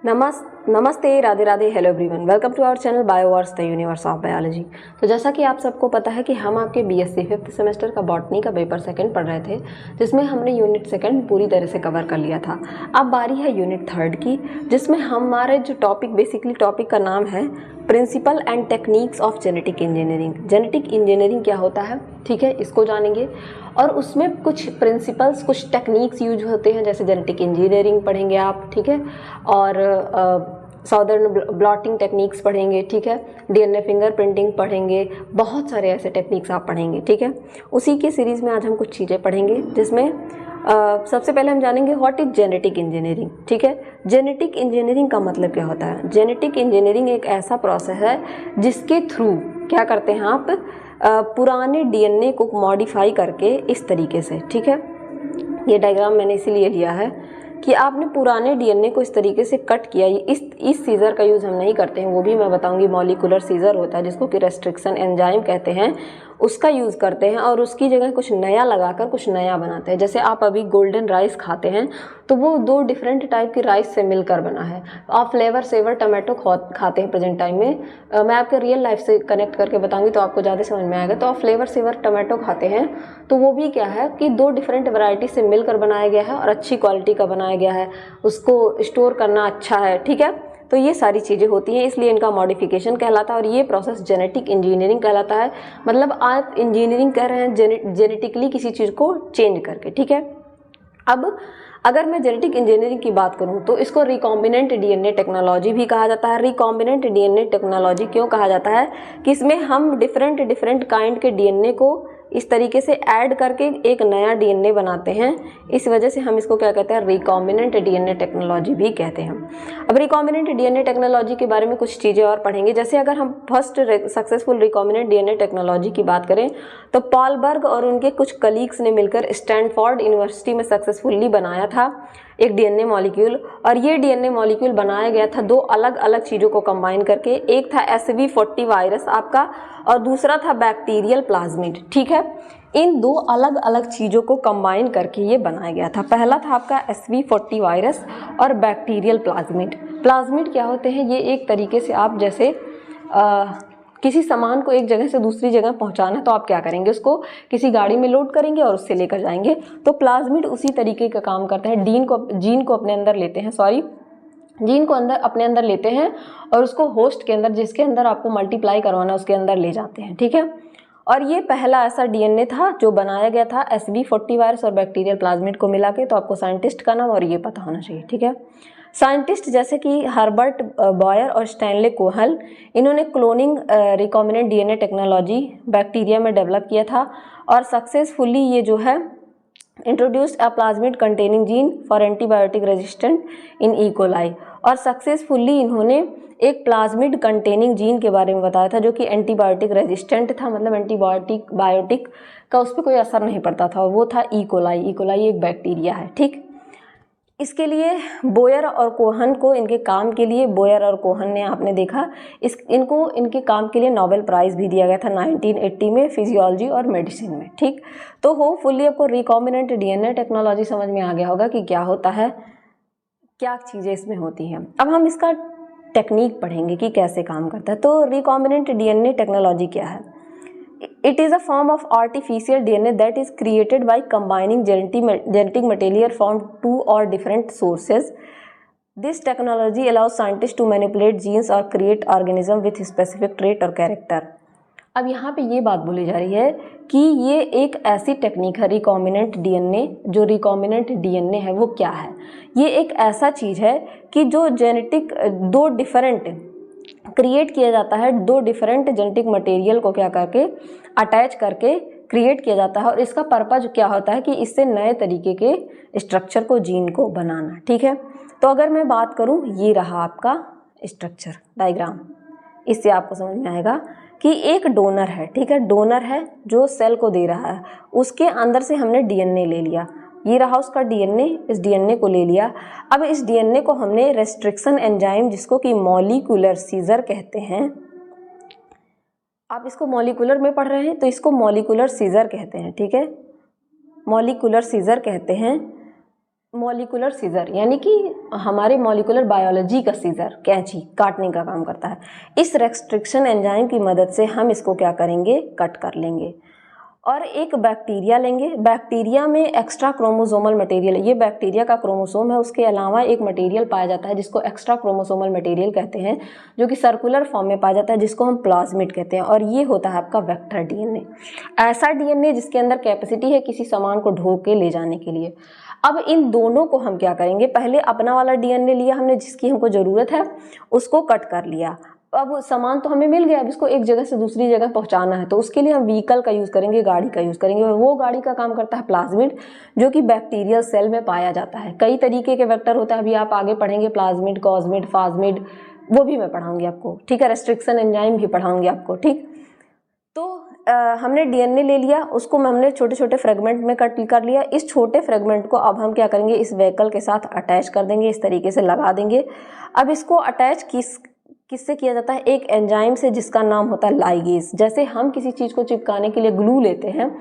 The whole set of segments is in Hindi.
नमस्ते, Radhe Radhe, hello everyone, welcome to our channel Bioverse the universe of biology. तो जैसा कि आप सबको पता है कि हम आपके बीएससी 5th सेमेस्टर का बॉटनी का पेपर सेकंड पढ़ रहे थे, जिसमें हमने यूनिट सेकंड पूरी तरह से कवर कर लिया था। अब बारी है यूनिट थर्ड की, जिसमें हमारे जो टॉपिक का नाम है principle and techniques of genetic engineering. Genetic engineering क्या होता है, ठीक है, इसको जानेंगे। और उसमें कुछ प्रिंसिपल्स, कुछ टेक्निक्स यूज होते हैं, जैसे जेनेटिक इंजीनियरिंग पढ़ेंगे आप, ठीक है, और साउदर्न ब्लॉटिंग टेक्निक्स पढ़ेंगे, ठीक है, डीएनए फिंगरप्रिंटिंग पढ़ेंगे, बहुत सारे ऐसे टेक्निक्स आप पढ़ेंगे, ठीक है। उसी की सीरीज़ में आज हम कुछ चीज़ें पढ़ेंगे, जिसमें सबसे पहले हम जानेंगे व्हाट इज जेनेटिक इंजीनियरिंग, ठीक है। जेनेटिक इंजीनियरिंग का मतलब क्या होता है? जेनेटिक इंजीनियरिंग एक ऐसा प्रोसेस है जिसके थ्रू क्या करते हैं आप, पुराने डीएनए को मॉडिफाई करके इस तरीके से, ठीक है, ये डायग्राम मैंने इसीलिए लिया है कि आपने पुराने डीएनए को इस तरीके से कट किया। इस सीज़र का यूज़ हम नहीं करते हैं, वो भी मैं बताऊंगी। मॉलिकुलर सीज़र होता है जिसको कि रेस्ट्रिक्शन एंजाइम कहते हैं, उसका यूज़ करते हैं और उसकी जगह कुछ नया लगाकर कुछ नया बनाते हैं। जैसे आप अभी गोल्डन राइस खाते हैं तो वो 2 डिफरेंट टाइप की राइस से मिलकर बना है। आप फ्लेवर सेवर टमाटो खाते हैं प्रेजेंट टाइम में, मैं आपके रियल लाइफ से कनेक्ट करके बताऊंगी तो आपको ज़्यादा समझ में आएगा। तो आप फ्लेवर सेवर टमाटो खाते हैं तो वो भी क्या है कि 2 डिफरेंट वैरायटी से मिलकर बनाया गया है और अच्छी क्वालिटी का बनाया गया है, उसको स्टोर करना अच्छा है, ठीक है। तो ये सारी चीज़ें होती हैं, इसलिए इनका मॉडिफिकेशन कहलाता है और ये प्रोसेस जेनेटिक इंजीनियरिंग कहलाता है। मतलब आप इंजीनियरिंग कर रहे हैं जेनेटिकली किसी चीज़ को चेंज करके, ठीक है। अब अगर मैं जेनेटिक इंजीनियरिंग की बात करूं तो इसको रिकॉम्बिनेंट डीएनए टेक्नोलॉजी भी कहा जाता है। रिकॉम्बिनेंट डीएनए टेक्नोलॉजी क्यों कहा जाता है कि इसमें हम डिफरेंट काइंड के डीएनए को इस तरीके से ऐड करके एक नया डीएनए बनाते हैं। इस वजह से हम इसको क्या कहते हैं, रिकॉम्बिनेंट डीएनए टेक्नोलॉजी भी कहते हैं। अब रिकॉम्बिनेंट डीएनए टेक्नोलॉजी के बारे में कुछ चीज़ें और पढ़ेंगे। जैसे अगर हम first successful recombinant DNA technology की बात करें तो पॉल बर्ग और उनके कुछ कलीग्स ने मिलकर स्टैनफोर्ड यूनिवर्सिटी में सक्सेसफुली बनाया था एक डीएनए मॉलिक्यूल। और ये डीएनए मॉलिक्यूल बनाया गया था 2 अलग अलग चीज़ों को कंबाइन करके। एक था SV40 वायरस आपका और दूसरा था बैक्टीरियल प्लाज्मिड, ठीक है। इन 2 अलग अलग चीज़ों को कंबाइन करके ये बनाया गया था। पहला था आपका SV40 वायरस और बैक्टीरियल प्लाज्मिड। प्लाज्मिड क्या होते हैं? ये एक तरीके से आप जैसे किसी सामान को एक जगह से दूसरी जगह पहुंचाना है तो आप क्या करेंगे, उसको किसी गाड़ी में लोड करेंगे और उससे लेकर जाएंगे। तो प्लाज्मिड उसी तरीके का काम करते हैं। जीन को अपने अंदर लेते हैं, जीन को अपने अंदर लेते हैं और उसको होस्ट के अंदर, जिसके अंदर आपको मल्टीप्लाई करवाना है, उसके अंदर ले जाते हैं, ठीक है। और ये पहला ऐसा डीएनए था जो बनाया गया था SV40 वायरस और बैक्टीरियल प्लाज्मिड को मिला के। तो आपको साइंटिस्ट का नाम और ये पता होना चाहिए, ठीक है। साइंटिस्ट जैसे कि हर्बर्ट बॉयर और स्टैनले कोहल, इन्होंने cloning recombinant DNA technology bacteria में डेवलप किया था और सक्सेसफुली ये जो है introduced a plasmid containing gene for antibiotic resistant in E coli. और सक्सेसफुली इन्होंने एक प्लाज्मिड कंटेनिंग जीन के बारे में बताया था जो कि एंटीबायोटिक रेजिस्टेंट था, मतलब एंटीबायोटिक का उस पर कोई असर नहीं पड़ता था, और वो था ई कोलाई। ई कोलाई एक बैक्टीरिया है, ठीक। इसके लिए बोयर और कोहन को, इनके काम के लिए बोयर और कोहन ने, आपने देखा, इनके काम के लिए नोबेल प्राइज़ भी दिया गया था 1980 में फिजियोलॉजी और मेडिसिन में, ठीक। तो होपफुली आपको रिकॉम्बिनेंट डीएनए टेक्नोलॉजी समझ में आ गया होगा कि क्या होता है, क्या चीज़ें इसमें होती हैं। अब हम इसका टेक्निक पढ़ेंगे कि कैसे काम करता है। तो रिकॉम्बिनेंट डीएनए टेक्नोलॉजी क्या है? It is a form of artificial DNA that is created by combining genetic material from 2 or different sources. This technology allows scientists to manipulate genes or create organisms with specific trait or character. अब यहाँ पे ये बात बोली जा रही है कि ये एक ऐसी टेक्निक है रिकॉम्बिनेंट डीएनए। जो रिकॉम्बिनेंट डीएनए है वो क्या है? ये एक ऐसा चीज़ है कि जो जेनेटिक 2 डिफरेंट क्रिएट किया जाता है, 2 डिफरेंट जेनेटिक मटेरियल को क्या करके अटैच करके क्रिएट किया जाता है। और इसका पर्पज क्या होता है कि इससे नए तरीके के स्ट्रक्चर को, जीन को बनाना, ठीक है। तो अगर मैं बात करूं, ये रहा आपका स्ट्रक्चर डायग्राम, इससे आपको समझ में आएगा कि एक डोनर है, ठीक है, डोनर है जो सेल को दे रहा है, उसके अंदर से हमने डीएनए ले लिया, ये रहा उसका डीएनए, इस डीएनए को ले लिया। अब इस डीएनए को हमने रेस्ट्रिक्शन एंजाइम, जिसको कि मॉलिक्यूलर सीजर कहते हैं, आप इसको मॉलिक्यूलर में पढ़ रहे हैं तो इसको मॉलिक्यूलर सीजर कहते हैं, ठीक है, मॉलिक्यूलर सीजर कहते हैं। मॉलिकुलर सीजर, यानी कि हमारे मॉलिकुलर बायोलॉजी का सीजर, कैंची काटने का काम करता है। इस रेस्ट्रिक्शन एंजाइम की मदद से हम इसको क्या करेंगे, कट कर लेंगे। और एक बैक्टीरिया लेंगे, बैक्टीरिया में एक्स्ट्रा क्रोमोसोमल मटेरियल, ये बैक्टीरिया का क्रोमोसोम है, उसके अलावा एक मटेरियल पाया जाता है जिसको एक्स्ट्रा क्रोमोसोमल मटेरियल कहते हैं, जो कि सर्कुलर फॉर्म में पाया जाता है, जिसको हम प्लाज्मिड कहते हैं। और ये होता है आपका वेक्टर डीएनए, ऐसा डीएनए जिसके अंदर कैपेसिटी है किसी सामान को ढो के ले जाने के लिए। अब इन दोनों को हम क्या करेंगे, पहले अपना वाला डीएनए लिया हमने जिसकी हमको ज़रूरत है, उसको कट कर लिया। अब सामान तो हमें मिल गया, अब इसको एक जगह से दूसरी जगह पहुंचाना है, तो उसके लिए हम व्हीकल का यूज़ करेंगे, गाड़ी का यूज़ करेंगे। और वो गाड़ी का काम करता है प्लाज्मिड, जो कि बैक्टीरियल सेल में पाया जाता है। कई तरीके के वेक्टर होता है, अभी आप आगे पढ़ेंगे, प्लाज्मिड, कॉस्मिड, फाज्मिड, वो भी मैं पढ़ाऊंगी आपको, ठीक है। रेस्ट्रिक्शन एंजाइम भी पढ़ाऊंगी आपको, ठीक। तो हमने डीएनए ले लिया, उसको हमने छोटे छोटे फ्रेगमेंट में कट कर लिया। इस छोटे फ्रेगमेंट को अब हम क्या करेंगे, इस व्हीकल के साथ अटैच कर देंगे, इस तरीके से लगा देंगे। अब इसको अटैच किससे किया जाता है, एक एंजाइम से जिसका नाम होता है लाइगेज। जैसे हम किसी चीज़ को चिपकाने के लिए ग्लू लेते हैं,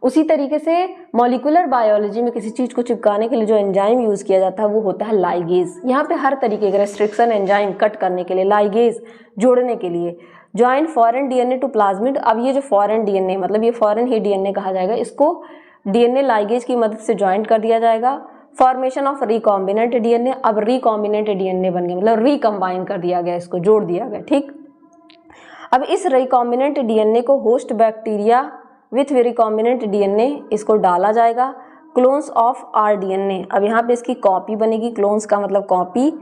उसी तरीके से मॉलिकुलर बायोलॉजी में किसी चीज़ को चिपकाने के लिए जो एंजाइम यूज़ किया जाता है वो होता है लाइगेज। यहाँ पे हर तरीके के रेस्ट्रिक्शन एंजाइम कट करने के लिए, लाइगेज जोड़ने के लिए। Join foreign DNA to plasmid, अब ये जो फॉरेन डीएनए, मतलब ये फॉरेन ही डीएनए कहा जाएगा, इसको डीएनए लाइगेज की मदद से ज्वाइंट कर दिया जाएगा। फॉर्मेशन ऑफ रिकॉम्बिनेंट डीएनए, अब रिकॉम्बिनेंट डीएनए बन गया, मतलब रिकम्बाइन कर दिया गया, इसको जोड़ दिया गया, ठीक। अब इस रिकॉम्बिनेंट डीएनए को host bacteria with recombinant DNA इसको डाला जाएगा। क्लोन्स ऑफ आर डीएनए, अब यहाँ पे इसकी कॉपी बनेगी, क्लोन्स का मतलब कॉपी,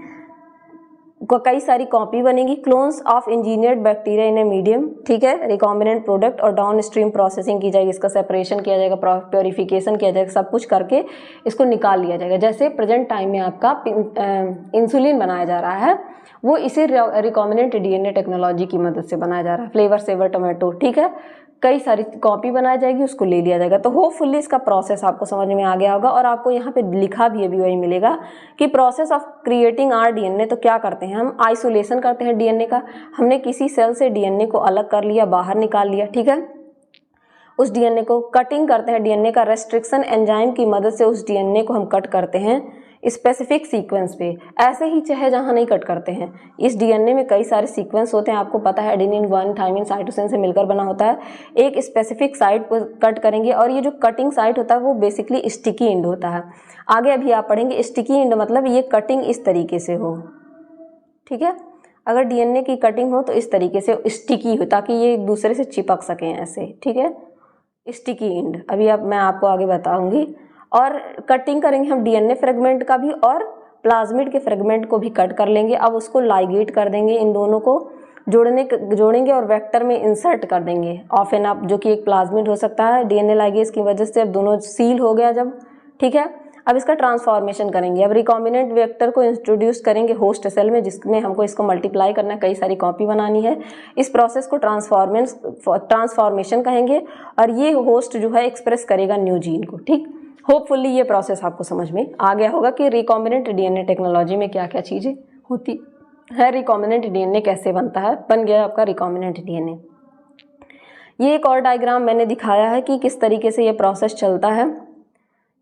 कई सारी कॉपी बनेगी। Clones of engineered bacteria in a medium, ठीक है, रिकॉम्बिनेंट प्रोडक्ट, और डाउन स्ट्रीम प्रोसेसिंग की जाएगी, इसका सेपरेशन किया जाएगा, प्योरिफिकेशन किया जाएगा, सब कुछ करके इसको निकाल लिया जाएगा। जैसे प्रेजेंट टाइम में आपका इंसुलिन बनाया जा रहा है, वो इसी रिकॉम्बिनेंट डीएनए टेक्नोलॉजी की मदद से बनाया जा रहा है। फ्लेवर सेवर टोमेटो, ठीक है, कई सारी कॉपी बनाई जाएगी, उसको ले लिया जाएगा। तो होपफुली इसका प्रोसेस आपको समझ में आ गया होगा। और आपको यहाँ पे लिखा भी अभी वही मिलेगा कि process of creating R DNA, तो क्या करते हैं हम, आइसोलेशन करते हैं डीएनए का। हमने किसी सेल से डीएनए को अलग कर लिया, बाहर निकाल लिया, ठीक है। उस डीएनए को कटिंग करते हैं, डीएनए का रेस्ट्रिक्शन एंजाइम की मदद से उस डीएनए को हम कट करते हैं स्पेसिफिक सीक्वेंस पे। ऐसे ही चाहे जहाँ नहीं कट करते हैं, इस डीएनए में कई सारे सीक्वेंस होते हैं, आपको पता है, एडेनिन, गुआनिन, थायमिन, साइटोसिन से मिलकर बना होता है। एक स्पेसिफिक साइट पर कट करेंगे, और ये जो कटिंग साइट होता है वो बेसिकली स्टिकी एंड होता है। आगे अभी आप पढ़ेंगे, स्टिकी एंड मतलब ये कटिंग इस तरीके से हो, ठीक है। अगर डीएनए की कटिंग हो तो इस तरीके से स्टिकी हो, ताकि ये एक दूसरे से चिपक सकें ऐसे, ठीक है, स्टिकी एंड। अभी अब मैं आपको आगे बताऊंगी। और कटिंग करेंगे हम डीएनए फ्रेगमेंट का भी, और प्लाज्मिड के फ्रेगमेंट को भी कट कर लेंगे। अब उसको लाइगेट कर देंगे, इन दोनों को जोड़ेंगे और वेक्टर में इंसर्ट कर देंगे ऑफ एन अप, जो कि एक प्लाज्मिड हो सकता है डीएनए लाइगेज की वजह से। अब दोनों सील हो गया जब, ठीक है। अब इसका ट्रांसफॉर्मेशन करेंगे, अब रिकॉम्बिनेंट वेक्टर को इंट्रोड्यूस करेंगे होस्ट सेल में, जिसमें हमको इसको मल्टीप्लाई करना है, कई सारी कॉपी बनानी है। इस प्रोसेस को ट्रांसफॉर्मेशन कहेंगे, और ये होस्ट जो है एक्सप्रेस करेगा न्यू जीन को, ठीक। होपफुली ये प्रोसेस आपको समझ में आ गया होगा कि रिकॉम्बिनेंट डीएनए टेक्नोलॉजी में क्या क्या चीज़ें होती है, रिकॉम्बिनेंट डीएनए कैसे बनता है। बन गया आपका रिकॉम्बिनेंट डीएनए। ये एक और डायग्राम मैंने दिखाया है कि किस तरीके से ये प्रोसेस चलता है।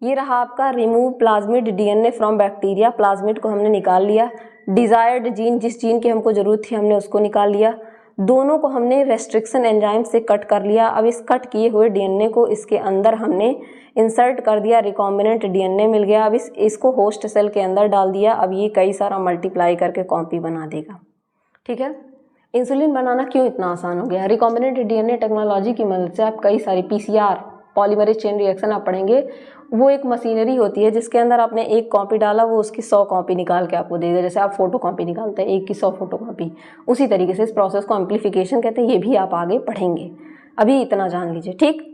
ये रहा आपका remove plasmid DNA from bacteria, plasmid को हमने निकाल लिया। डिजायर्ड जीन, जिस जीन की हमको ज़रूरत थी हमने उसको निकाल लिया। दोनों को हमने रेस्ट्रिक्शन एंजाइम से कट कर लिया। अब इस कट किए हुए डीएनए को इसके अंदर हमने इंसर्ट कर दिया, रिकॉम्बिनेंट डीएनए मिल गया। अब इसको होस्ट सेल के अंदर डाल दिया। अब ये कई सारा मल्टीप्लाई करके कॉपी बना देगा, ठीक है। इंसुलिन बनाना क्यों इतना आसान हो गया? रिकॉम्बिनेंट डीएनए टेक्नोलॉजी की मदद से आप कई सारी पीसीआर, पॉलीमरेज चेन रिएक्शन आप पढ़ेंगे, वो एक मशीनरी होती है जिसके अंदर आपने एक कॉपी डाला, वो उसकी 100 कॉपी निकाल के आपको देगा। जैसे आप फोटो कॉपी निकालते हैं, एक की 100 फोटो कॉपी, उसी तरीके से इस प्रोसेस को एम्प्लीफिकेशन कहते हैं। ये भी आप आगे पढ़ेंगे, अभी इतना जान लीजिए, ठीक।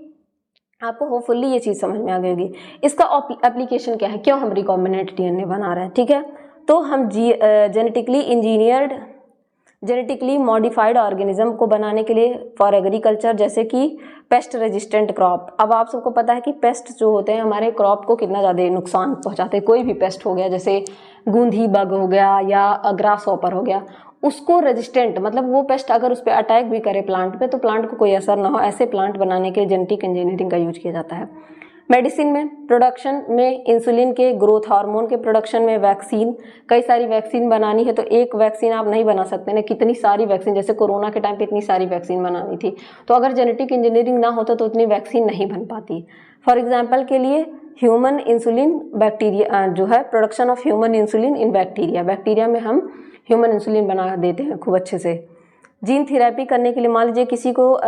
आपको होपफुली ये चीज़ समझ में आ गई होगी। इसका एप्लीकेशन क्या है, क्यों हम रिकॉम्बिनेंट डीएनए बना रहे हैं, ठीक है। तो हम genetically engineered, genetically modified organism को बनाने के लिए फॉर एग्रीकल्चर, जैसे कि पेस्ट रेजिस्टेंट क्रॉप। अब आप सबको पता है कि पेस्ट जो होते हैं हमारे क्रॉप को कितना ज़्यादा नुकसान पहुंचाते हैं। कोई भी पेस्ट हो गया, जैसे गूंधी बग हो गया या ग्रास हॉपर हो गया, उसको रेजिस्टेंट मतलब वो पेस्ट अगर उस पर अटैक भी करे प्लांट पे, तो प्लांट को कोई असर ना हो, ऐसे प्लांट बनाने के लिए जेनेटिक इंजीनियरिंग का यूज किया जाता है। मेडिसिन में प्रोडक्शन में इंसुलिन के, ग्रोथ हार्मोन के प्रोडक्शन में, वैक्सीन, कई सारी वैक्सीन बनानी है तो एक वैक्सीन आप नहीं बना सकते ना, कितनी सारी वैक्सीन, जैसे कोरोना के टाइम पे इतनी सारी वैक्सीन बनानी थी, तो अगर जेनेटिक इंजीनियरिंग ना होता तो उतनी वैक्सीन नहीं बन पाती। फॉर एग्जाम्पल के लिए ह्यूमन इंसुलिन बैक्टीरिया जो है, production of human insulin in bacteria, bacteria में हम ह्यूमन इंसुलिन बना देते हैं खूब अच्छे से। जीन थेरेपी करने के लिए, मान लीजिए किसी को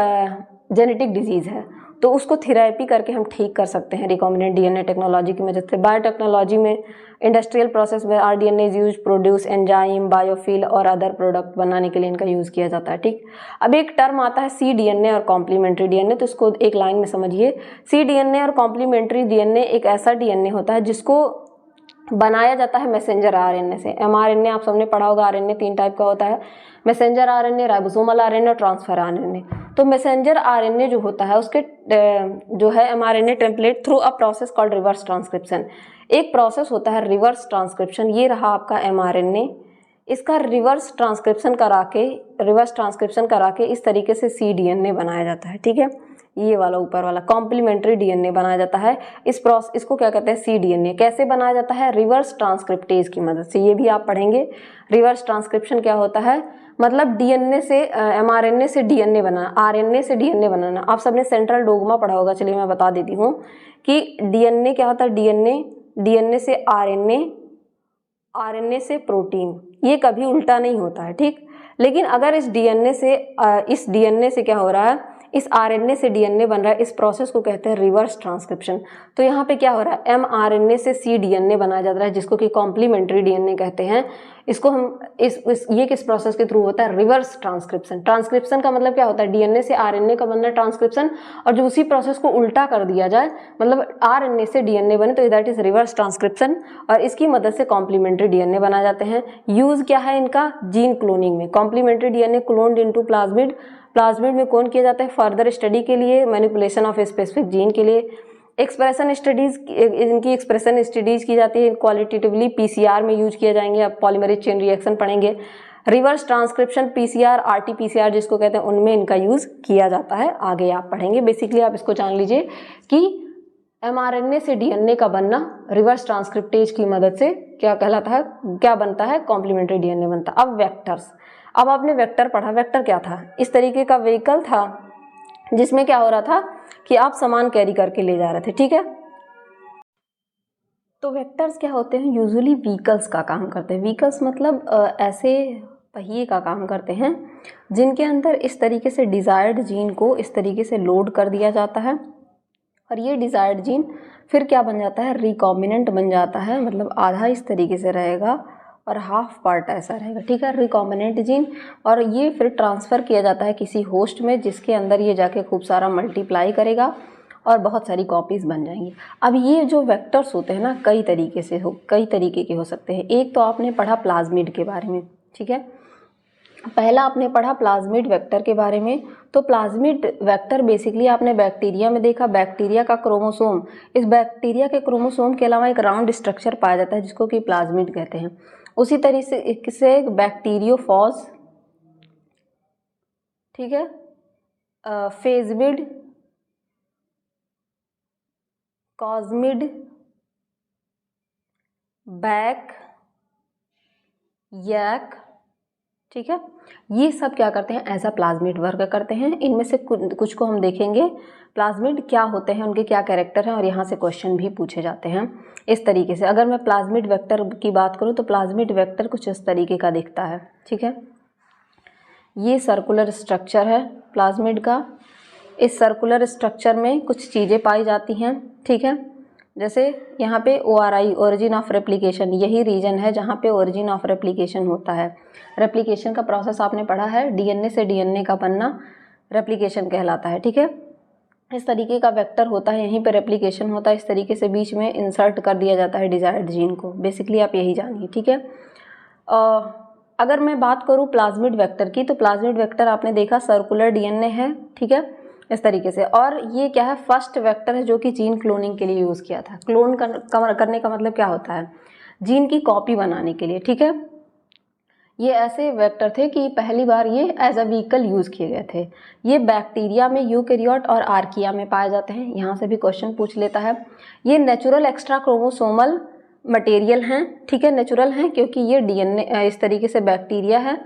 जेनेटिक डिजीज़ है तो उसको थेरेपी करके हम ठीक कर सकते हैं रिकॉम्बिनेंट डीएनए टेक्नोलॉजी की मदद से। बायोटेक्नोलॉजी में इंडस्ट्रियल प्रोसेस में rDNA is use produce enzyme, biofuel और अदर प्रोडक्ट बनाने के लिए इनका यूज़ किया जाता है। ठीक, अब एक टर्म आता है सी डीएनए और कॉम्प्लीमेंट्री डीएनए, तो इसको एक लाइन में समझिए। सी डीएनए और कॉम्प्लीमेंट्री डीएनए एक ऐसा डीएनए होता है जिसको बनाया जाता है मैसेंजर आरएनए से। एमआरएनए आप सबने पढ़ा होगा, आरएनए 3 टाइप का होता है, मैसेंजर आरएनए, राइबोसोमल आरएनए और ट्रांसफर आरएनए। तो मैसेंजर आरएनए जो होता है उसके जो है mRNA template through a process called reverse transcription, एक प्रोसेस होता है रिवर्स ट्रांसक्रिप्शन। ये रहा आपका एमआरएनए, इसका रिवर्स ट्रांसक्रिप्शन करा के इस तरीके से सी डीएनए बनाया जाता है। ठीक है, ये वाला ऊपर वाला कॉम्प्लीमेंट्री डीएनए बनाया जाता है। इसको क्या कहते हैं, सी डीएनए। कैसे बनाया जाता है, रिवर्स ट्रांसक्रिप्टेज की मदद से। ये भी आप पढ़ेंगे। रिवर्स ट्रांसक्रिप्शन क्या होता है, मतलब डीएनए से एमआरएनए से डीएनए बनाना, आरएनए से डीएनए बनाना। आप सबने सेंट्रल डोग्मा पढ़ा होगा, चलिए मैं बता देती हूँ कि डीएनए क्या होता है, डीएनए से आरएनए, आरएनए से प्रोटीन, ये कभी उल्टा नहीं होता है। ठीक, लेकिन अगर इस डीएनए से क्या हो रहा है, इस आरएनए से डीएनए बन रहा है, इस प्रोसेस को कहते हैं रिवर्स ट्रांसक्रिप्शन। तो यहाँ पे क्या हो रहा है, एमआरएनए से सी डीएनए बनाया जाता है जिसको कि कॉम्प्लीमेंट्री डीएनए कहते हैं। इसको हम ये किस प्रोसेस के थ्रू होता है, रिवर्स ट्रांसक्रिप्शन। ट्रांसक्रिप्शन का मतलब क्या होता है, डीएनए से आरएनए का बनना ट्रांसक्रिप्शन, और जो उसी प्रोसेस को उल्टा कर दिया जाए, मतलब आरएनए से डीएनए बने तो दैट इज रिवर्स ट्रांसक्रिप्शन, और इसकी मदद से कॉम्प्लीमेंट्री डीएनए बनाए जाते हैं। यूज क्या है इनका, जीन क्लोनिंग में। Complementary DNA cloned into plasmid, plasmid में कौन किया जाता है, फर्दर स्टडी के लिए, मैनिपुलेशन ऑफ स्पेसिफिक जीन के लिए। एक्सप्रेशन स्टडीज, इनकी एक्सप्रेशन स्टडीज की जाती है क्वालिटेटिवली, पीसीआर में यूज किया जाएंगे, आप पॉलीमरेज चेन रिएक्शन पढ़ेंगे। रिवर्स ट्रांसक्रिप्शन पीसीआर, आरटीपीसीआर जिसको कहते हैं, उनमें इनका यूज किया जाता है, आगे आप पढ़ेंगे। बेसिकली आप इसको जान लीजिए कि एमआरएनए से डीएनए का बनना रिवर्स ट्रांसक्रिप्टेज की मदद से क्या कहलाता है, क्या बनता है, कॉम्प्लीमेंट्री डीएनए बनता है। अब वेक्टर्स, अब आपने वेक्टर पढ़ा। वेक्टर क्या था, इस तरीके का व्हीकल था जिसमें क्या हो रहा था कि आप सामान कैरी करके ले जा रहे थे। ठीक है, तो वेक्टर्स क्या होते हैं, यूजुअली व्हीकल्स का काम करते हैं। व्हीकल्स मतलब ऐसे पहिए का काम करते हैं जिनके अंदर इस तरीके से डिज़ायर्ड जीन को इस तरीके से लोड कर दिया जाता है, और ये डिज़ायर्ड जीन फिर क्या बन जाता है, रिकॉम्बिनेंट बन जाता है, मतलब आधा इस तरीके से रहेगा और हाफ पार्ट ऐसा रहेगा। ठीक है, रिकॉम्बिनेंट जीन, और ये फिर ट्रांसफ़र किया जाता है किसी होस्ट में, जिसके अंदर ये जाके खूब सारा मल्टीप्लाई करेगा और बहुत सारी कॉपीज़ बन जाएंगी। अब ये जो वेक्टर्स होते हैं ना, कई तरीके के हो सकते हैं। एक तो आपने पढ़ा प्लाज्मिड के बारे में। ठीक है, पहला आपने पढ़ा प्लाज्मिड वेक्टर के बारे में। तो प्लाज्मिड वेक्टर बेसिकली आपने बैक्टीरिया में देखा, बैक्टीरिया का क्रोमोसोम, इस बैक्टीरिया के क्रोमोसोम के अलावा एक राउंड स्ट्रक्चर पाया जाता है जिसको कि प्लाज्मिड कहते हैं। उसी तरीके से बैक्टीरियोफॉज, ठीक है, फेजमिड, कॉस्मिड, बैक, यैक, ठीक है, ये सब क्या करते हैं, एज अ प्लाज्मिड वर्क करते हैं। इनमें से कुछ को हम देखेंगे, प्लाज्मिड क्या होते हैं, उनके क्या कैरेक्टर हैं, और यहाँ से क्वेश्चन भी पूछे जाते हैं इस तरीके से। अगर मैं प्लाज्मिड वेक्टर की बात करूँ तो प्लाज्मिड वेक्टर कुछ इस तरीके का दिखता है। ठीक है, ये सर्कुलर स्ट्रक्चर है प्लाज्मिड का। इस सर्कुलर स्ट्रक्चर में कुछ चीज़ें पाई जाती हैं। ठीक है, जैसे यहाँ पे ORI, ओरिजिन ऑफ रेप्लिकेशन, यही रीजन है जहाँ पे ओरिजिन ऑफ रेप्लिकेशन होता है। रेप्लिकेशन का प्रोसेस आपने पढ़ा है, डीएनए से डीएनए का बनना रेप्लिकेशन कहलाता है। ठीक है, इस तरीके का वेक्टर होता है, यहीं पे रेप्लिकेशन होता है, इस तरीके से बीच में इंसर्ट कर दिया जाता है डिजायर्ड जीन को। बेसिकली आप यही जानिए। ठीक है, अगर मैं बात करूँ प्लाज्मिड वेक्टर की, तो प्लाज्मिड वेक्टर आपने देखा सर्कुलर डीएनए है। ठीक है, इस तरीके से, और ये क्या है, फर्स्ट वेक्टर है जो कि जीन क्लोनिंग के लिए यूज़ किया था। क्लोन करने का मतलब क्या होता है, जीन की कॉपी बनाने के लिए। ठीक है, ये ऐसे वेक्टर थे कि पहली बार ये एज अ व्हीकल यूज़ किए गए थे। ये बैक्टीरिया में, यूकैरियोट और आर्किया में पाए जाते हैं। यहाँ से भी क्वेश्चन पूछ लेता है। ये नेचुरल एक्स्ट्रा क्रोमोसोमल मटेरियल हैं, ठीक है, नेचुरल हैं क्योंकि ये डीएनए इस तरीके से बैक्टीरिया है,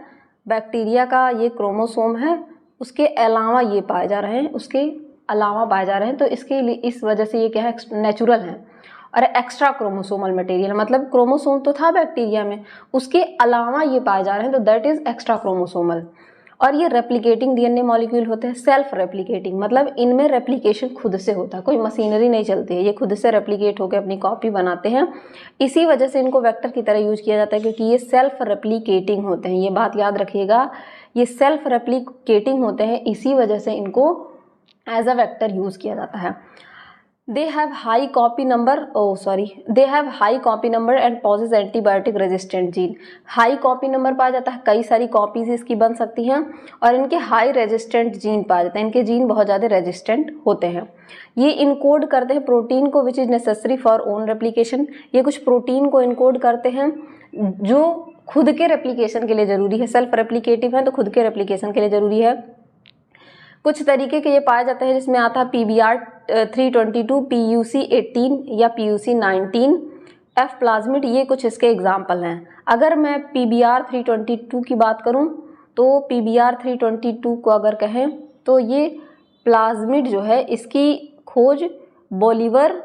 बैक्टीरिया का ये क्रोमोसोम है, उसके अलावा ये पाए जा रहे हैं, उसके अलावा पाए जा रहे हैं, तो इसके लिए इस वजह से ये क्या है, नेचुरल है। और एक्स्ट्रा क्रोमोसोमल मटेरियल मतलब क्रोमोसोम तो था बैक्टीरिया में, उसके अलावा ये पाए जा रहे हैं, तो दैट इज एक्स्ट्रा क्रोमोसोमल। और ये रेप्लिकेटिंग डीएनए मॉलिक्यूल होते हैं, सेल्फ रेप्लिकेटिंग मतलब इनमें रेप्लिकेशन खुद से होता है, कोई मशीनरी नहीं चलती है, ये खुद से रेप्लिकेट होकर अपनी कॉपी बनाते हैं। इसी वजह से इनको वेक्टर की तरह यूज किया जाता है क्योंकि ये सेल्फ रेप्लिकेटिंग होते हैं। ये बात याद रखिएगा, ये सेल्फ रेप्लिकेटिंग होते हैं, इसी वजह से इनको एज अ वेक्टर यूज किया जाता है। they have high copy number they have high copy number and possess antibiotic resistant gene। High copy number पाया जाता है, कई सारी कॉपीज इसकी बन सकती हैं, और इनके हाई रेजिस्टेंट जीन पाए जाते हैं, इनके जीन बहुत ज़्यादा रेजिस्टेंट होते हैं। ये इनकोड करते हैं प्रोटीन को which is necessary for own replication. ये कुछ प्रोटीन को इनकोड करते हैं जो खुद के रेप्लिकेशन के लिए ज़रूरी है, सेल्फ रेप्लिकेटिव है तो खुद के रेप्लिकेशन के लिए ज़रूरी है। कुछ तरीके के ये पाए जाते हैं जिसमें आता है PBR 322, PUC 18 या PUC 19, F प्लाज्मिड, ये कुछ इसके एग्जाम्पल हैं। अगर मैं PBR 322 की बात करूं तो PBR 322 को अगर कहें तो ये प्लाज्मिड जो है इसकी खोज बोलिवर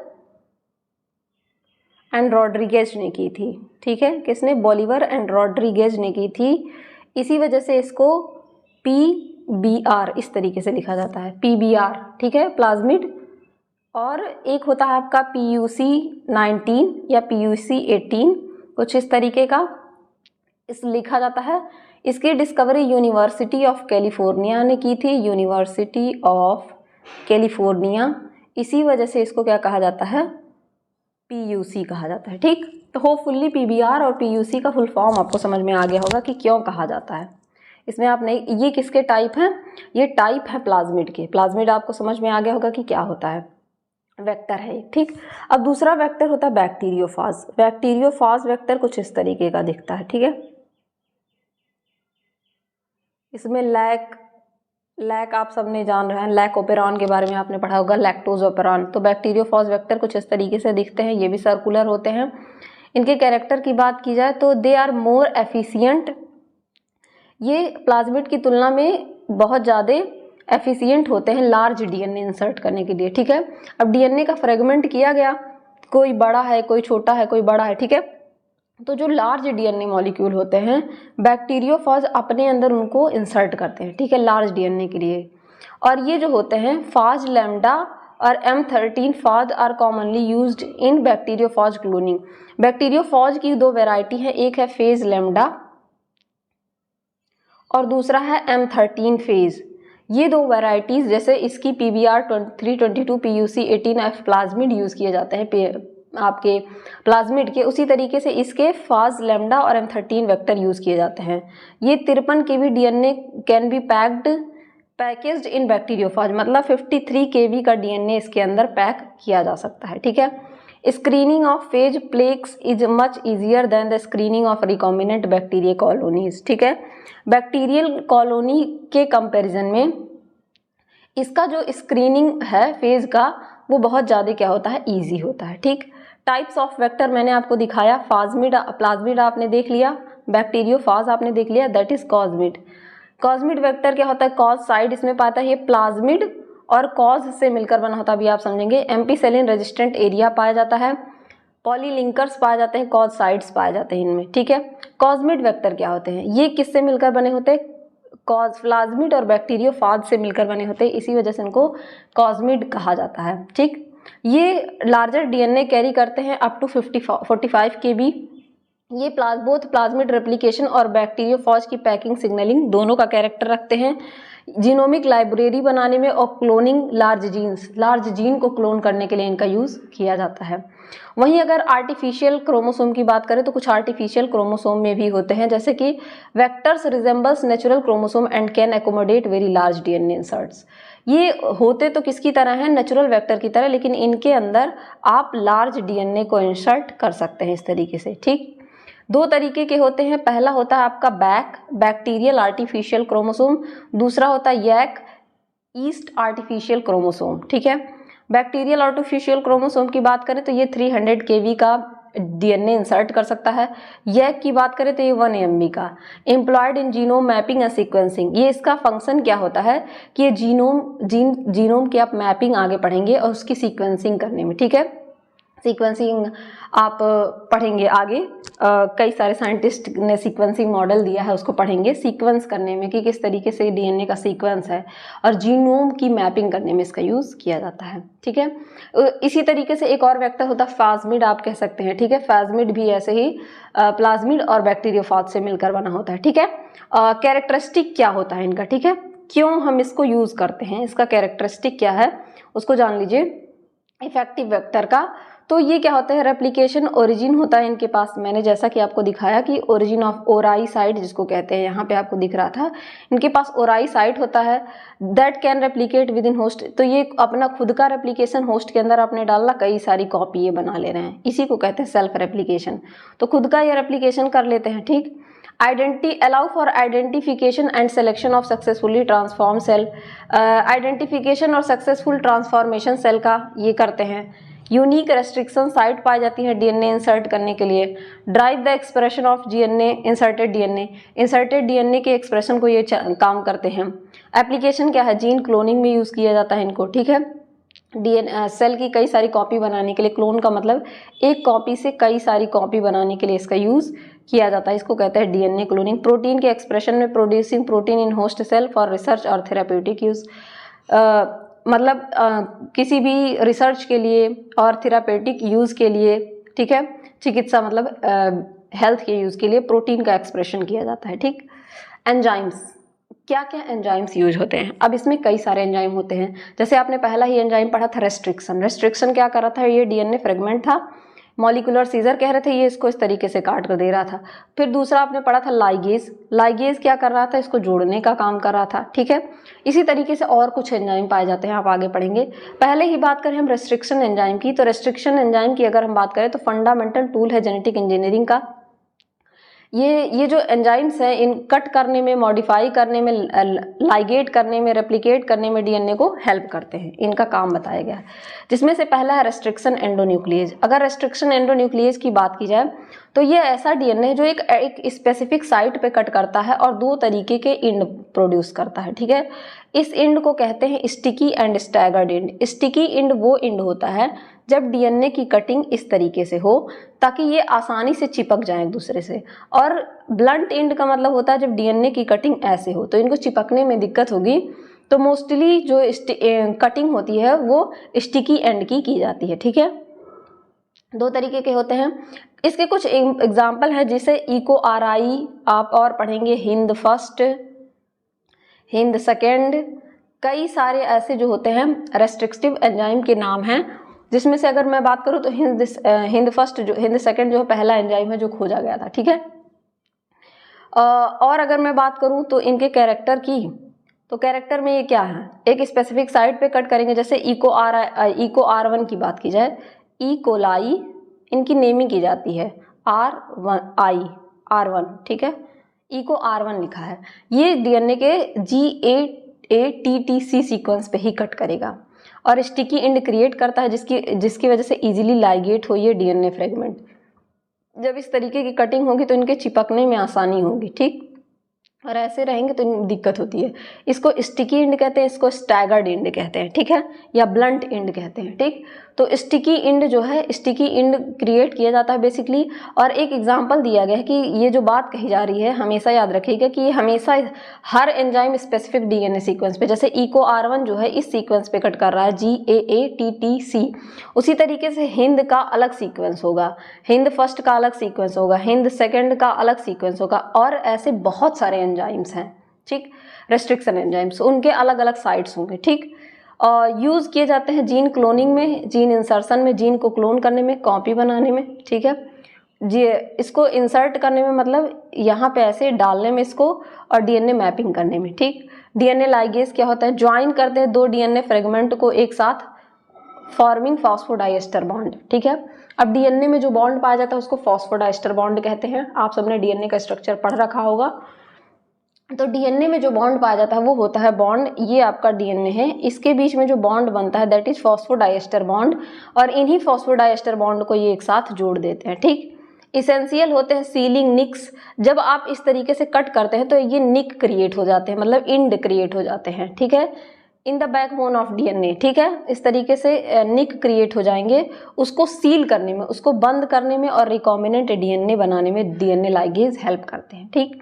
एंड रॉड्रिगेज ने की थी, ठीक है, किसने, बोलिवर एंड रॉड्रिगेज ने की थी। इसी वजह से इसको PBR इस तरीके से लिखा जाता है, PBR, ठीक है, प्लाज्मिड। और एक होता है आपका PUC 19 या PUC 18, कुछ इस तरीके का इस लिखा जाता है। इसकी डिस्कवरी यूनिवर्सिटी ऑफ कैलिफोर्निया ने की थी, यूनिवर्सिटी ऑफ कैलिफोर्निया। इसी वजह से इसको क्या कहा जाता है, PUC कहा जाता है, ठीक। तो होपफुली PBR और PUC का फुल फॉर्म आपको समझ में आ गया होगा कि क्यों कहा जाता है। इसमें आप नहीं, ये किसके टाइप हैं, ये टाइप है प्लाज्मिड के। प्लाज्मिड आपको समझ में आ गया होगा कि क्या होता है, वेक्टर है, ठीक। अब दूसरा वेक्टर होता है बैक्टीरियोफाज। बैक्टीरियोफाज वेक्टर कुछ इस तरीके का दिखता है, ठीक है। इसमें लैक आप सबने जान रहे हैं, लैक ओपेरॉन के बारे में आपने पढ़ा होगा, लैक्टोज ओपेरॉन। तो बैक्टीरियोफाज वेक्टर कुछ इस तरीके से दिखते हैं, ये भी सर्कुलर होते हैं। इनके कैरेक्टर की बात की जाए तो दे आर मोर एफिशिएंट, ये प्लाज्मिड की तुलना में बहुत ज़्यादा एफिशिएंट होते हैं लार्ज डीएनए इंसर्ट करने के लिए, ठीक है। अब डीएनए का फ्रेगमेंट किया गया, कोई बड़ा है, कोई छोटा है, कोई बड़ा है, ठीक है। तो जो लार्ज डीएनए मॉलिक्यूल होते हैं बैक्टीरियोफाज अपने अंदर उनको इंसर्ट करते हैं, ठीक है, लार्ज डीएनए के लिए। और ये जो होते हैं फाज लैम्डा और M13 phage are commonly used in bacteriophage cloning. Bacteriophage की दो वैरायटी है, एक है फेज लैम्डा और दूसरा है M13 फेज। ये दो वैरायटीज, जैसे इसकी PBR 322, PUC 18F plasmid use किए जाते हैं आपके प्लाज्मिड के, उसी तरीके से इसके फाज लैम्डा और M13 वेक्टर यूज किए जाते हैं। ये 53 kb DNA can be packaged in bacteriophage, मतलब 53 kb का DNA इसके अंदर पैक किया जा सकता है, ठीक है। Screening of phage plaques is much easier than the screening of recombinant bacteria colonies, ठीक है। बैक्टीरियल कॉलोनी के कंपैरिजन में इसका जो स्क्रीनिंग है फेज का वो बहुत ज़्यादा क्या होता है, ईजी होता है, ठीक। टाइप्स ऑफ वेक्टर मैंने आपको दिखाया, प्लाज्मिड आपने देख लिया, बैक्टीरियोफाज आपने देख लिया, दैट इज कॉज्मिड। कॉज्मिड वेक्टर क्या होता है, कॉज साइड इसमें पाता है, ये प्लाज्मिड और कॉज से मिलकर बना होता है, अभी आप समझेंगे। एम्पीसेलिन रेजिस्टेंट एरिया पाया जाता है, पॉलीलिंकर्स पाए जाते हैं, कॉज साइड्स पाए जाते हैं इनमें, ठीक है। कॉज्मिड वेक्टर क्या होते हैं, ये किससे मिलकर बने होते हैं, कॉज प्लाज्मिड और बैक्टीरियोफाज से मिलकर बने होते हैं, इसी वजह से इनको कॉज्मिड कहा जाता है, ठीक। ये लार्जर डीएनए कैरी करते हैं अप टू 45 kb। ये बोथ प्लाज्मिड रेप्लिकेशन और बैक्टीरियोफाज की पैकिंग सिग्नलिंग दोनों का कैरेक्टर रखते हैं। जीनोमिक लाइब्रेरी बनाने में और क्लोनिंग लार्ज जीन को क्लोन करने के लिए इनका यूज़ किया जाता है। वहीं अगर आर्टिफिशियल क्रोमोसोम की बात करें तो कुछ आर्टिफिशियल क्रोमोसोम में भी होते हैं, जैसे कि vectors resembles natural chromosome and can accommodate very large DNA inserts. ये होते तो किसकी तरह हैं, नेचुरल वेक्टर की तरह, लेकिन इनके अंदर आप लार्ज डीएनए को इंसर्ट कर सकते हैं इस तरीके से, ठीक। दो तरीके के होते हैं, पहला होता है आपका बैक्टीरियल आर्टिफिशियल क्रोमोसोम, दूसरा होता है यैक ईस्ट आर्टिफिशियल क्रोमोसोम। ठीक है, बैक्टीरियल आर्टिफिशियल क्रोमोसोम की बात करें तो ये 300 kb का डीएनए इंसर्ट कर सकता है। यैक की बात करें तो ये 1 MB का। Employed in genome mapping and sequencing, ये इसका फंक्शन क्या होता है कि ये जीनोम की आप मैपिंग आगे पढ़ेंगे और उसकी सीक्वेंसिंग करने में। ठीक है, सीक्वेंसिंग आप पढ़ेंगे आगे, कई सारे साइंटिस्ट ने सीक्वेंसिंग मॉडल दिया है, उसको पढ़ेंगे सीक्वेंस करने में कि किस तरीके से डीएनए का सीक्वेंस है, और जीनोम की मैपिंग करने में इसका यूज़ किया जाता है। ठीक है, इसी तरीके से एक और वेक्टर होता है प्लाज्मिड, आप कह सकते हैं। ठीक है, प्लाज्मिड भी ऐसे ही प्लाज्मिड और बैक्टीरियोफाज से मिलकर बना होता है। ठीक है, कैरेक्टरिस्टिक क्या होता है इनका, ठीक है, क्यों हम इसको यूज़ करते हैं, इसका कैरेक्टरिस्टिक क्या है उसको जान लीजिए। इफेक्टिव वेक्टर का तो ये क्या होता है, रेप्लिकेशन ओरिजिन होता है इनके पास। मैंने जैसा कि आपको दिखाया कि ओरिजिन ऑफ ओराई साइट जिसको कहते हैं, यहाँ पे आपको दिख रहा था, इनके पास ओराई साइट होता है that can replicate with in host. तो ये अपना खुद का रेप्लिकेशन होस्ट के अंदर आपने डालना, कई सारी कॉपी ये बना ले रहे हैं, इसी को कहते हैं सेल्फ रेप्लिकेशन। तो खुद का ये रेप्लिकेशन कर लेते हैं। ठीक, allow for identification and selection of successfully transform cell, identification और सक्सेसफुल ट्रांसफॉर्मेशन सेल का ये करते हैं। यूनिक रेस्ट्रिक्शन साइट पाई जाती है डीएनए इंसर्ट करने के लिए। Drive the expression of DNA inserted DNA के एक्सप्रेशन को ये काम करते हैं। एप्लीकेशन क्या है, जीन क्लोनिंग में यूज़ किया जाता है इनको। ठीक है, डीएनए सेल की कई सारी कॉपी बनाने के लिए, क्लोन का मतलब एक कॉपी से कई सारी कॉपी बनाने के लिए इसका यूज़ किया जाता है, इसको कहते हैं डीएनए क्लोनिंग। प्रोटीन के एक्सप्रेशन में producing protein in host cell for research और थेराप्यूटिक यूज़, मतलब किसी भी रिसर्च के लिए और थेरापेटिक यूज़ के लिए। ठीक है, चिकित्सा मतलब हेल्थ के यूज़ के लिए प्रोटीन का एक्सप्रेशन किया जाता है। ठीक, एंजाइम्स, क्या क्या एंजाइम्स यूज होते हैं। अब इसमें कई सारे एंजाइम होते हैं, जैसे आपने पहला ही एंजाइम पढ़ा था रेस्ट्रिक्शन क्या कर रहा था, ये डीएनए फ्रेगमेंट था, मॉलिक्यूलर सीजर कह रहे थे, ये इसको इस तरीके से काट कर दे रहा था। फिर दूसरा आपने पढ़ा था लाइगेज क्या कर रहा था, इसको जोड़ने का काम कर रहा था। ठीक है, इसी तरीके से और कुछ एंजाइम पाए जाते हैं, आप आगे पढ़ेंगे। पहले ही बात करें हम रेस्ट्रिक्शन एंजाइम की, तो रेस्ट्रिक्शन एंजाइम की अगर हम बात करें तो फंडामेंटल टूल है जेनेटिक इंजीनियरिंग का। ये जो एंजाइम्स हैं, इन कट करने में, मॉडिफाई करने में, लाइगेट करने में, रेप्लिकेट करने में डीएनए को हेल्प करते हैं, इनका काम बताया गया है। जिसमें से पहला है रेस्ट्रिक्शन एंडोन्यूक्लिएज। अगर रेस्ट्रिक्शन एंडोन्यूक्लिएज की बात की जाए तो ये ऐसा डीएनए है जो एक स्पेसिफिक साइट पे कट करता है और दो तरीके के इंड प्रोड्यूस करता है। ठीक है, इस इंड को कहते हैं sticky end staggered end. Sticky end वो इंड होता है जब डीएनए की कटिंग इस तरीके से हो ताकि ये आसानी से चिपक जाए एक दूसरे से, और ब्लंट इंड का मतलब होता है जब डीएनए की कटिंग ऐसे हो तो इनको चिपकने में दिक्कत होगी। तो मोस्टली जो कटिंग होती है वो स्टिकी एंड की जाती है। ठीक है, दो तरीके के होते हैं। इसके कुछ एग्जाम्पल है, जैसे इको आरआई आप और पढ़ेंगे, हिंद फर्स्ट, हिंद सेकेंड, कई सारे ऐसे जो होते हैं रेस्ट्रिक्टिव एंजाइम के नाम हैं, जिसमें से अगर मैं बात करूं तो हिंद फर्स्ट जो हिंद सेकेंड जो पहला एंजाइम है जो खोजा गया था। ठीक है, और अगर मैं बात करूं तो इनके कैरेक्टर की, तो कैरेक्टर में ये क्या है, एक स्पेसिफिक साइट पे कट करेंगे। जैसे इको R1 की बात की जाए, ई कोलाई, इनकी नेमिंग की जाती है R1। ठीक है, इको R1 लिखा है, ये डीएनए के GATTC सीक्वेंस पे ही कट करेगा और स्टिकी इंड क्रिएट करता है जिसकी वजह से इजीली लाइगेट हो ये डीएनए फ्रेगमेंट। जब इस तरीके की कटिंग होगी तो इनके चिपकने में आसानी होगी। ठीक, और ऐसे रहेंगे तो दिक्कत होती है। इसको स्टिकी इंड कहते हैं, इसको स्टैगर्ड इंड कहते हैं। ठीक है, या ब्लंट इंड कहते हैं। ठीक, तो स्टिकी इंड जो है, स्टिकी इंड क्रिएट किया जाता है बेसिकली। और एक एग्जांपल दिया गया है कि ये जो बात कही जा रही है हमेशा याद रखिएगा कि ये हमेशा हर एंजाइम स्पेसिफिक डीएनए सीक्वेंस पे, जैसे इको R1 जो है इस सीक्वेंस पे कट कर रहा है GAATTC, उसी तरीके से हिंद का अलग सीक्वेंस होगा, हिंद फर्स्ट का अलग सीक्वेंस होगा, हिंद सेकेंड का अलग सीक्वेंस होगा, और ऐसे बहुत सारे एंजाइम्स हैं। ठीक, रेस्ट्रिक्शन एंजाइम्स, उनके अलग अलग साइट्स होंगे। ठीक, यूज़ किए जाते हैं जीन क्लोनिंग में, जीन इंसर्शन में, जीन को क्लोन करने में, कॉपी बनाने में। ठीक है, जी, इसको इंसर्ट करने में मतलब यहाँ पे ऐसे डालने में इसको, और डीएनए मैपिंग करने में। ठीक, डीएनए लाइगेज क्या होता है, ज्वाइन करते हैं दो डीएनए फ्रेगमेंट को एक साथ, फॉर्मिंग फॉस्फोडाइएस्टर बॉन्ड। ठीक है, अब डीएनए में जो बॉन्ड पाया जाता है उसको फॉस्फोडाइस्टर बॉन्ड कहते हैं। आप सबने डीएनए का स्ट्रक्चर पढ़ रखा होगा। तो डीएनए में जो बॉन्ड पाया जाता है वो होता है बॉन्ड, ये आपका डीएनए है, इसके बीच में जो बॉन्ड बनता है दैट इज फॉस्फोडाइस्टर बॉन्ड, और इन्हीं फॉस्फोडाइस्टर बॉन्ड को ये एक साथ जोड़ देते हैं। ठीक, इसेंशियल होते हैं सीलिंग निक्स। जब आप इस तरीके से कट करते हैं तो ये निक क्रिएट हो जाते हैं, मतलब इंड क्रिएट हो जाते हैं। ठीक है, in the backbone of DNA. ठीक है, इस तरीके से निक क्रिएट हो जाएंगे, उसको सील करने में, उसको बंद करने में और रिकॉम्बिनेंट डीएनए बनाने में डीएनए लाइगेज हेल्प करते हैं। ठीक,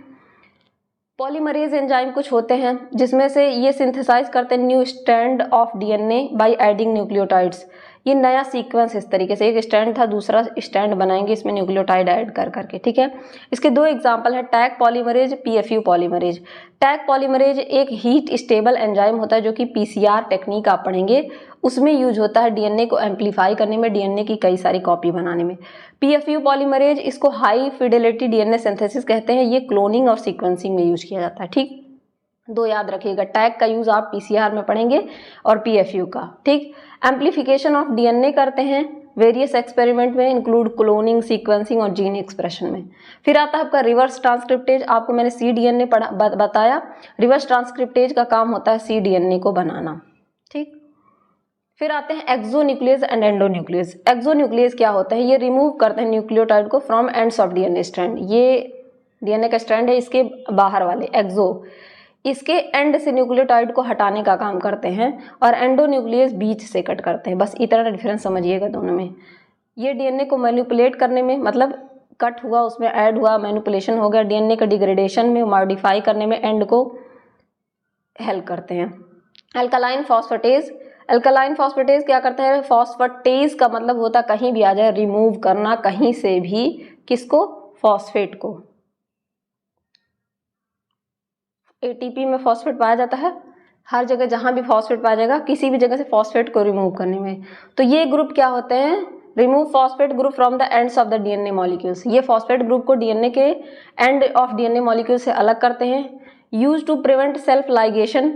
पॉलीमरेज एंजाइम कुछ होते हैं जिसमें से ये सिंथेसाइज करते हैं new strand of DNA by adding nucleotides. ये नया सीक्वेंस, इस तरीके से एक स्टैंड था दूसरा स्टैंड बनाएंगे इसमें न्यूक्लियोटाइड ऐड कर करके। ठीक है, इसके दो एग्जांपल है tag polymerase, PFU polymerase. Tag polymerase एक हीट स्टेबल एंजाइम होता है जो कि पीसीआर टेक्निक आप पढ़ेंगे, उसमें यूज होता है डीएनए को एम्पलीफाई करने में, डीएनए की कई सारी कॉपी बनाने में। पीएफयू पॉलीमरेज, इसको हाई फिडेलिटी डीएनए सिंथेसिस कहते हैं, ये क्लोनिंग और सीक्वेंसिंग में यूज किया जाता है। ठीक, दो याद रखिएगा, टैग का यूज आप पीसीआर में पढ़ेंगे और पीएफयू का। ठीक, एम्पलीफिकेशन ऑफ डीएनए करते हैं वेरियस एक्सपेरिमेंट में, इंक्लूड क्लोनिंग, सीक्वेंसिंग और जीन एक्सप्रेशन में। फिर आता है आपका रिवर्स ट्रांसक्रिप्टेज, आपको मैंने cDNA बताया, रिवर्स ट्रांसक्रिप्टेज का काम होता है cDNA को बनाना। ठीक, फिर आते हैं एक्सोन्यूक्लियस एंड एंडोन्यूक्लियस। एक्सोन्यूक्लियस क्या होता है, ये रिमूव करते हैं न्यूक्लियोटाइड को from ends of DNA strand. ये डीएनए का स्ट्रैंड है, इसके बाहर वाले एक्सो, इसके एंड से न्यूक्लियोटाइड को हटाने का काम करते हैं, और एंडोन्यूक्लियस बीच से कट करते हैं। बस इतना डिफरेंस समझिएगा दोनों में। ये डीएनए को मैनिपुलेट करने में, मतलब कट हुआ उसमें ऐड हुआ, मैनिपुलेशन हो गया, डीएनए का डिग्रेडेशन में, मॉडिफाई करने में एंड को हेल्प करते हैं। अल्कलाइन फॉस्फेटेज, अल्कलाइन फॉस्फेटेज क्या करता है, फॉस्फेटेज का मतलब होता है कहीं भी आ जाए, रिमूव करना कहीं से भी, किसको, फॉस्फेट को। एटीपी में फॉस्फेट पाया जाता है, हर जगह जहां भी फॉस्फेट पाया जाएगा, किसी भी जगह से फॉस्फेट को रिमूव करने में। तो ये ग्रुप क्या होते हैं, remove phosphate group from the ends of the DNA molecules. ये फॉस्फेट ग्रुप को डीएनए के एंड ऑफ डीएनए मॉलिक्यूल से अलग करते हैं। Use to prevent self ligation.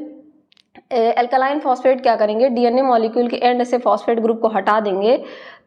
Alkaline phosphate क्या करेंगे, डीएनए मॉलिक्यूल के एंड से फॉस्फेट ग्रुप को हटा देंगे,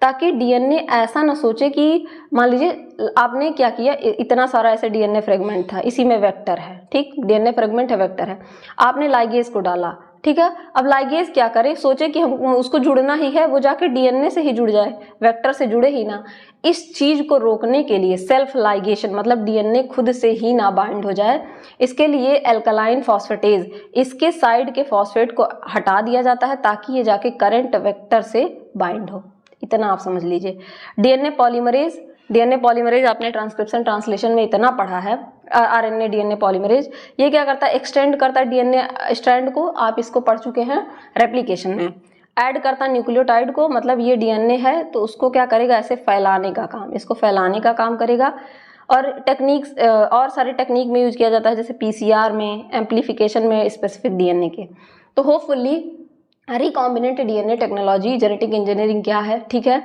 ताकि डीएनए ऐसा ना सोचे कि, मान लीजिए आपने क्या किया, इतना सारा ऐसे डीएनए फ्रेगमेंट था, इसी में वेक्टर है। ठीक, डीएनए फ्रेगमेंट है, वेक्टर है, आपने लाइगेज को डाला। ठीक है, अब लाइगेज क्या करे, सोचे कि हम उसको जुड़ना ही है, वो जाके डीएनए से ही जुड़ जाए, वेक्टर से जुड़े ही ना। इस चीज को रोकने के लिए सेल्फ लाइगेशन, मतलब डीएनए खुद से ही ना बाइंड हो जाए, इसके लिए एल्कलाइन फॉस्फेटेज, इसके साइड के फॉस्फेट को हटा दिया जाता है ताकि ये जाके करंट वेक्टर से बाइंड हो। इतना आप समझ लीजिए। डीएनए पॉलीमरेज, डीएनए पॉलीमरेज आपने ट्रांसक्रिप्शन ट्रांसलेशन में इतना पढ़ा है, आरएनए डीएनए पॉलीमरेज। ये क्या करता है, एक्सटेंड करता है डीएनए स्ट्रैंड को, आप इसको पढ़ चुके हैं रेप्लिकेशन में। ऐड करता है न्यूक्लियोटाइड को, मतलब ये डीएनए है तो उसको क्या करेगा, ऐसे फैलाने का काम, इसको फैलाने का काम करेगा। और टेक्निक्स, और सारे टेक्निक में यूज किया जाता है, जैसे पीसीआर में, एम्प्लीफिकेशन में स्पेसिफिक डीएनए के। तो hopefully recombinant DNA technology, genetic engineering क्या है, ठीक है।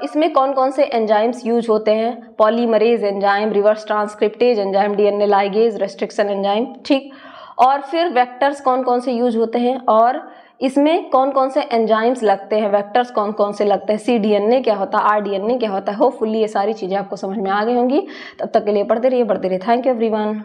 इसमें कौन कौन से एंजाइम्स यूज होते हैं, polymerase enzyme, reverse transcriptase enzyme, DNA ligase, restriction enzyme, ठीक। और फिर वेक्टर्स कौन कौन से यूज होते हैं, और इसमें कौन कौन से एंजाइम्स लगते हैं, वेक्टर्स कौन कौन से लगते हैं, cDNA क्या होता है, rDNA क्या होता है। होपफुली ये सारी चीज़ें आपको समझ में आ गई होंगी। तब तक के लिए पढ़ते रहिए थैंक यू एवरीवन।